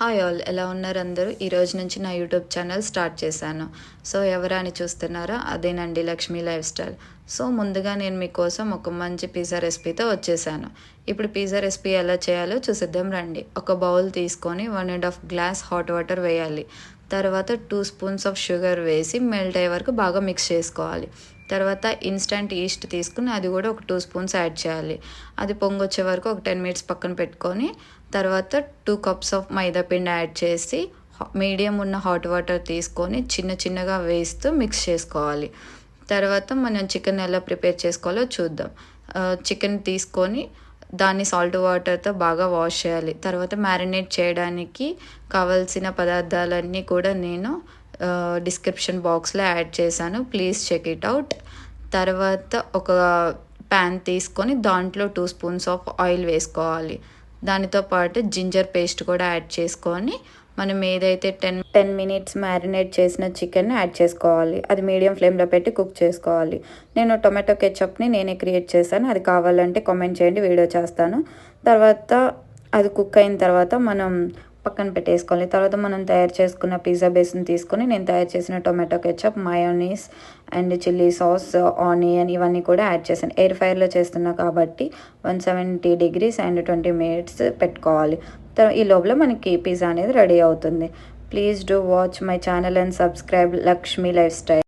Hi all, ఎలా ఉన్నారు అందరూ? ఈరోజు నుంచి నా యూట్యూబ్ ఛానల్ స్టార్ట్ చేశాను. సో ఎవరా అని చూస్తున్నారా? అదేనండి, లక్ష్మీ లైఫ్ స్టైల్. సో ముందుగా నేను మీకోసం ఒక మంచి పిజ్జా రెసిపీతో వచ్చేసాను. ఇప్పుడు పిజ్జా రెసిపీ ఎలా చేయాలో చూసిద్దాం రండి. ఒక బౌల్ తీసుకొని 1.5 గ్లాస్ హాట్ వాటర్ వేయాలి. తర్వాత 2 స్పూన్స్ ఆఫ్ షుగర్ వేసి మెల్ట్ అయ్యే వరకు బాగా మిక్స్ చేసుకోవాలి. తర్వాత ఇన్స్టంట్ ఈస్ట్ తీసుకుని అది కూడా ఒక 2 స్పూన్స్ యాడ్ చేయాలి. అది పొంగొచ్చే వరకు ఒక 10 మినిట్స్ పక్కన పెట్టుకొని తర్వాత 2 కప్స్ ఆఫ్ మైదా పిండి యాడ్ చేసి మీడియం ఉన్న హాట్ వాటర్ తీసుకొని చిన్న చిన్నగా వేస్తూ మిక్స్ చేసుకోవాలి. తర్వాత మనం చికెన్ ఎలా ప్రిపేర్ చేసుకోవాలో చూద్దాం. చికెన్ తీసుకొని దాన్ని సాల్ట్ వాటర్తో బాగా వాష్ చేయాలి. తర్వాత మ్యారినేట్ చేయడానికి కావాల్సిన పదార్థాలన్నీ కూడా నేను డిస్క్రిప్షన్ బాక్స్లో యాడ్ చేశాను. Please check it out. తర్వాత ఒక ప్యాన్ తీసుకొని దాంట్లో 2 స్పూన్స్ ఆఫ్ ఆయిల్ వేసుకోవాలి. దానితో పాటు జింజర్ పేస్ట్ కూడా యాడ్ చేసుకొని మనం ఏదైతే 10 మినిట్స్ మ్యారినేట్ చేసిన చికెన్ యాడ్ చేసుకోవాలి. అది మీడియం ఫ్లేమ్లో పెట్టి కుక్ చేసుకోవాలి. నేను టొమాటో కెచప్ని నేనే క్రియేట్ చేశాను. అది కావాలంటే కామెంట్ చేయండి, వీడియో చేస్తాను. తర్వాత అది కుక్ అయిన తర్వాత మనం పక్కన పెట్టేసుకోవాలి. తర్వాత మనం తయారు చేసుకున్న పిజ్జా బేస్ని తీసుకొని నేను తయారు చేసిన tomato ketchup, mayonnaise and chilli sauce, onion ఇవన్నీ కూడా యాడ్ చేశాను. ఎయిర్ ఫ్రైర్లో చేస్తున్నా కాబట్టి 170 degrees అండ్ 20 minutes పెట్టుకోవాలి. ఈ లోపల మనకి పిజ్జా అనేది రెడీ అవుతుంది. Please do watch my channel and subscribe Lakshmi life style.